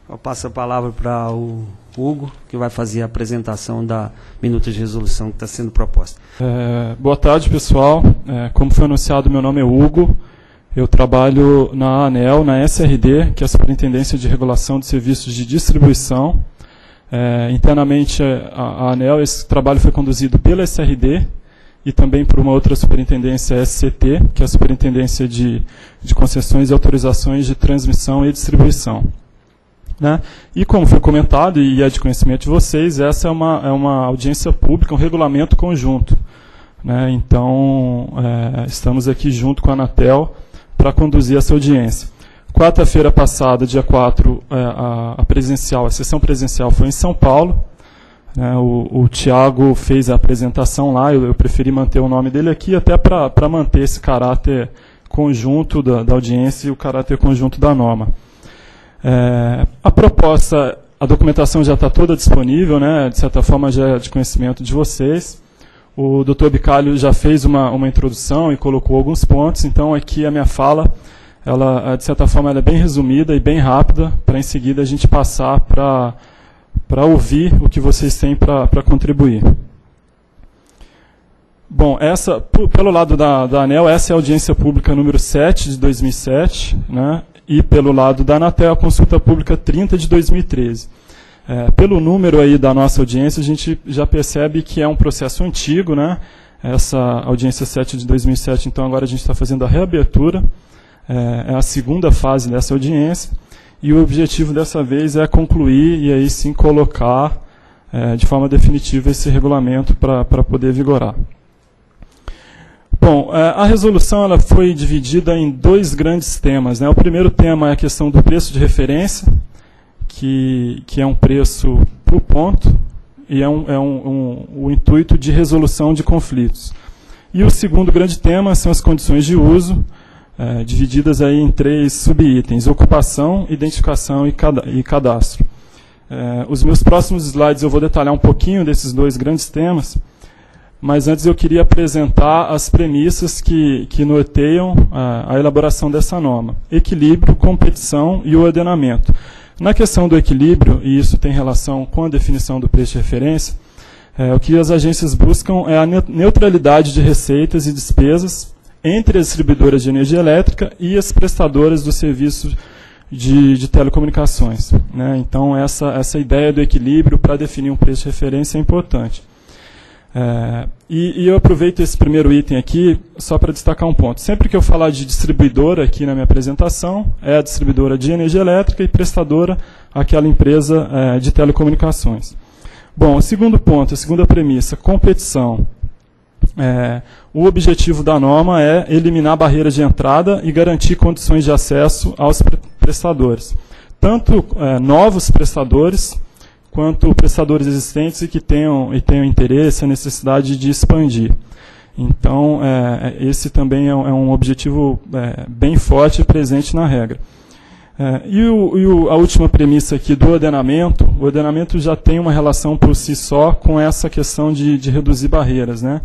Eu passo a palavra para o Hugo, que vai fazer a apresentação da minuta de resolução que está sendo proposta. Boa tarde, pessoal. Como foi anunciado, meu nome é Hugo. Eu trabalho na ANEEL, na SRD, que é a Superintendência de Regulação de Serviços de Distribuição. Internamente, a ANEEL, esse trabalho foi conduzido pela SRD e também por uma outra superintendência, SCT, que é a Superintendência de Concessões e Autorizações de Transmissão e Distribuição. Né? E como foi comentado, e é de conhecimento de vocês, essa é uma audiência pública, um regulamento conjunto. Né? Então, estamos aqui junto com a Anatel para conduzir essa audiência. Quarta-feira passada, dia 4, a sessão presencial foi em São Paulo. Né? O Tiago fez a apresentação lá, eu preferi manter o nome dele aqui, até para manter esse caráter conjunto da audiência e o caráter conjunto da norma. A proposta, a documentação já está toda disponível, né? De certa forma já é de conhecimento de vocês. O Dr. Bicalho já fez uma introdução e colocou alguns pontos, então aqui a minha fala, ela, de certa forma, ela é bem resumida e bem rápida, para em seguida a gente passar para ouvir o que vocês têm para contribuir. Bom, pelo lado da ANEEL, essa é a audiência pública número 7 de 2007, né? E pelo lado da Anatel, a consulta pública 30 de 2013. Pelo número aí da nossa audiência, a gente já percebe que é um processo antigo, né? Essa audiência 7 de 2007, então agora a gente está fazendo a reabertura, é a segunda fase dessa audiência, e o objetivo dessa vez é concluir e aí sim colocar de forma definitiva esse regulamento para poder vigorar. Bom, a resolução ela foi dividida em dois grandes temas. Né? O primeiro tema é a questão do preço de referência, que é um preço por ponto, e é o intuito de resolução de conflitos. E o segundo grande tema são as condições de uso, divididas aí em 3 subitens: ocupação, identificação e cadastro. Os meus próximos slides eu vou detalhar um pouquinho desses dois grandes temas, mas antes eu queria apresentar as premissas que norteiam a elaboração dessa norma: equilíbrio, competição e ordenamento. Na questão do equilíbrio, e isso tem relação com a definição do preço de referência, o que as agências buscam é a neutralidade de receitas e despesas entre as distribuidoras de energia elétrica e as prestadoras do serviço de telecomunicações. Né? Então, essa ideia do equilíbrio para definir um preço de referência é importante. E eu aproveito esse primeiro item aqui só para destacar um ponto. Sempre que eu falar de distribuidora aqui na minha apresentação, é a distribuidora de energia elétrica e prestadora aquela empresa de telecomunicações. Bom, o segundo ponto, a segunda premissa, competição. O objetivo da norma é eliminar barreiras de entrada e garantir condições de acesso aos prestadores. Tanto novos prestadores, quanto prestadores existentes e que tenham interesse, a necessidade de expandir. Então, esse também é um objetivo bem forte e presente na regra. A última premissa aqui do ordenamento, o ordenamento já tem uma relação por si só com essa questão de reduzir barreiras, né?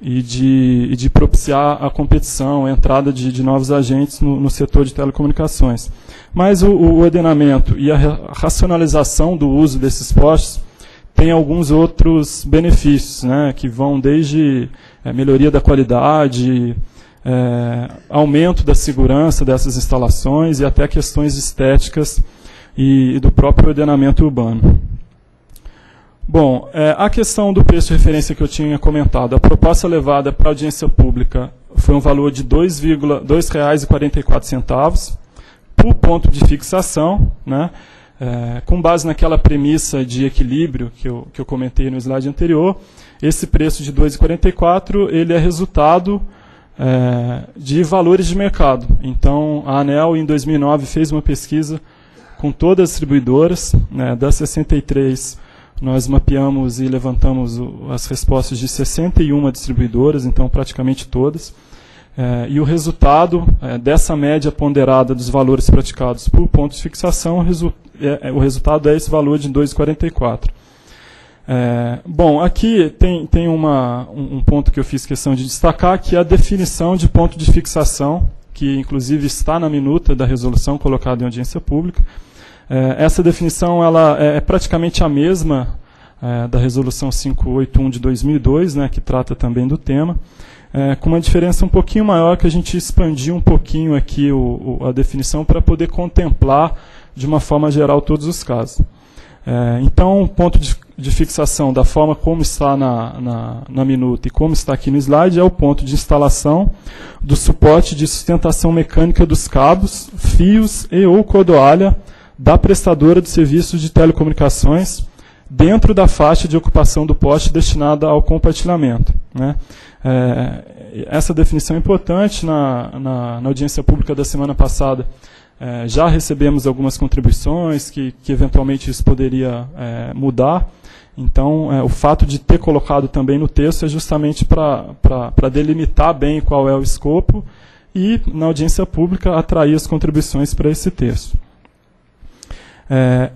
E de propiciar a competição, a entrada de novos agentes no setor de telecomunicações. Mas o ordenamento e a racionalização do uso desses postos tem alguns outros benefícios, né, que vão desde melhoria da qualidade, aumento da segurança dessas instalações e até questões estéticas e do próprio ordenamento urbano. Bom, a questão do preço de referência que eu tinha comentado, a proposta levada para a audiência pública foi um valor de R$ 2,44 por ponto de fixação, né, com base naquela premissa de equilíbrio que eu comentei no slide anterior. Esse preço de R$ 2,44 ele é resultado de valores de mercado. Então, a ANEEL, em 2009, fez uma pesquisa com todas as distribuidoras, né, das 63. Nós mapeamos e levantamos as respostas de 61 distribuidoras, então praticamente todas. E o resultado dessa média ponderada dos valores praticados por pontos de fixação, o resultado é esse valor de 2,44. Bom, aqui tem um ponto que eu fiz questão de destacar, que é a definição de ponto de fixação, que inclusive está na minuta da resolução colocada em audiência pública. Essa definição ela é praticamente a mesma da Resolução 581 de 2002, né, que trata também do tema, com uma diferença um pouquinho maior, que a gente expandiu um pouquinho aqui a definição para poder contemplar de uma forma geral todos os casos. Então, o ponto de fixação da forma como está na minuta e como está aqui no slide é o ponto de instalação do suporte de sustentação mecânica dos cabos, fios e ou cordoalha da prestadora de serviços de telecomunicações dentro da faixa de ocupação do poste destinada ao compartilhamento, né? Essa definição é importante. Na audiência pública da semana passada, já recebemos algumas contribuições que eventualmente isso poderia mudar. Então, o fato de ter colocado também no texto é justamente para delimitar bem qual é o escopo e, na audiência pública, atrair as contribuições para esse texto.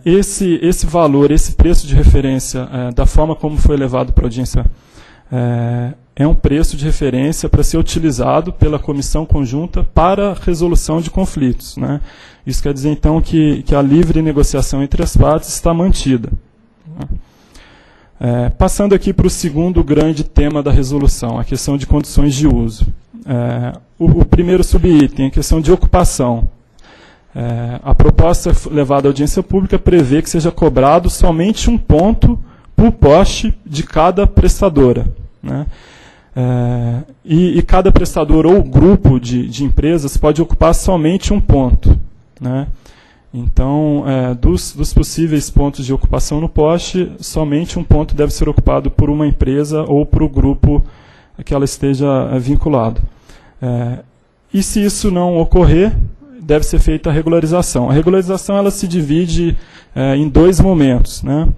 Esse valor, esse preço de referência, da forma como foi levado para a audiência, é um preço de referência para ser utilizado pela comissão conjunta para resolução de conflitos, né? Isso quer dizer, então, que a livre negociação entre as partes está mantida. Passando aqui para o segundo grande tema da resolução, a questão de condições de uso. O primeiro subitem, a questão de ocupação. A proposta levada à audiência pública prevê que seja cobrado somente um ponto por poste de cada prestadora, né? E cada prestador ou grupo de empresas pode ocupar somente um ponto, né? Então, dos possíveis pontos de ocupação no poste, somente um ponto deve ser ocupado por uma empresa ou por um grupo a que ela esteja vinculado. E se isso não ocorrer, deve ser feita a regularização. A regularização ela se divide em dois momentos, né?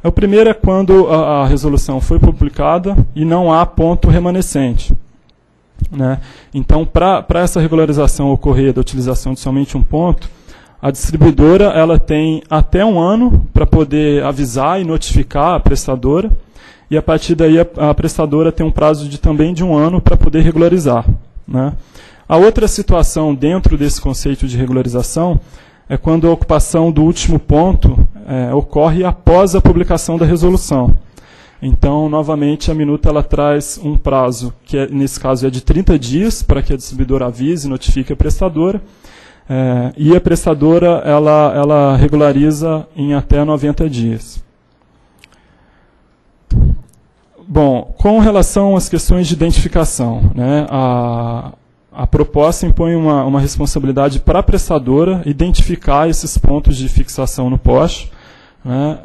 O primeiro é quando a resolução foi publicada e não há ponto remanescente, né? Então, para essa regularização ocorrer da utilização de somente um ponto, a distribuidora ela tem até um ano para poder avisar e notificar a prestadora, e a partir daí a prestadora tem um prazo também de um ano para poder regularizar, né? A outra situação dentro desse conceito de regularização é quando a ocupação do último ponto ocorre após a publicação da resolução. Então, novamente, a minuta ela traz um prazo, que nesse caso é de 30 dias, para que a distribuidora avise e notifique a prestadora, e a prestadora ela regulariza em até 90 dias. Bom, com relação às questões de identificação, né, a proposta impõe uma responsabilidade para a prestadora identificar esses pontos de fixação no poste, né?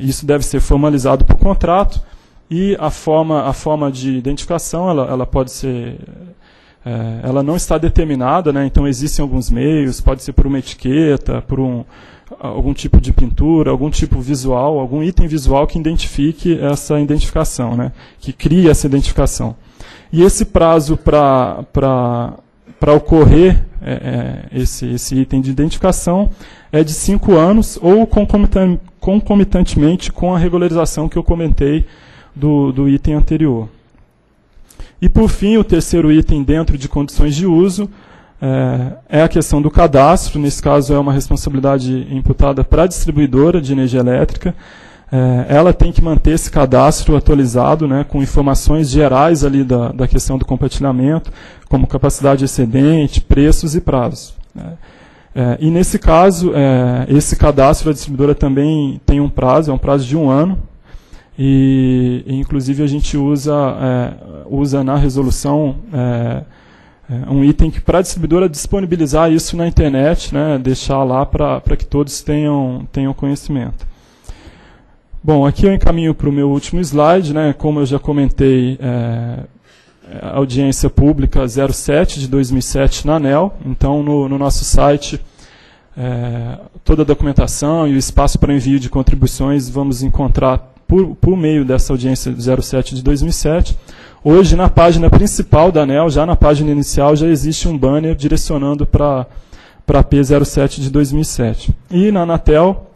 Isso deve ser formalizado por contrato, e a forma de identificação ela pode ser, ela não está determinada, né? Então existem alguns meios, pode ser por uma etiqueta, por algum tipo de pintura, algum tipo visual, algum item visual que identifique essa identificação, né? Que crie essa identificação. E esse prazo para ocorrer esse item de identificação é de 5 anos, ou concomitantemente com a regularização que eu comentei do item anterior. E, por fim, o terceiro item dentro de condições de uso é a questão do cadastro. Nesse caso, é uma responsabilidade imputada para a distribuidora de energia elétrica. Ela tem que manter esse cadastro atualizado, né, com informações gerais ali da questão do compartilhamento, como capacidade excedente, preços e prazos. E nesse caso, esse cadastro da distribuidora também tem um prazo, é um prazo de 1 ano, e inclusive a gente usa na resolução um item que, para a distribuidora disponibilizar isso na internet, né, deixar lá para que todos tenham conhecimento. Bom, aqui eu encaminho para o meu último slide, né? Como eu já comentei, a audiência pública 07 de 2007 na ANEEL. Então, no nosso site, toda a documentação e o espaço para envio de contribuições vamos encontrar por meio dessa audiência 07 de 2007. Hoje, na página principal da ANEEL, já na página inicial, já existe um banner direcionando para a P07 de 2007. E na Anatel,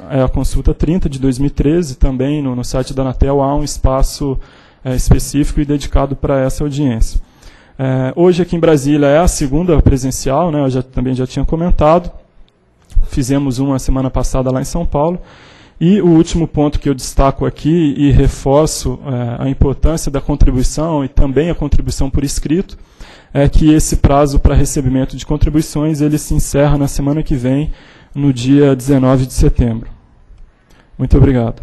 a consulta 30 de 2013, também no site da Anatel há um espaço específico e dedicado para essa audiência. Hoje aqui em Brasília é a segunda presencial, né, eu também já tinha comentado. fizemos uma semana passada lá em São Paulo. E o último ponto que eu destaco aqui e reforço a importância da contribuição e também a contribuição por escrito, é que esse prazo para recebimento de contribuições ele se encerra na semana que vem, no dia 19 de setembro. Muito obrigado.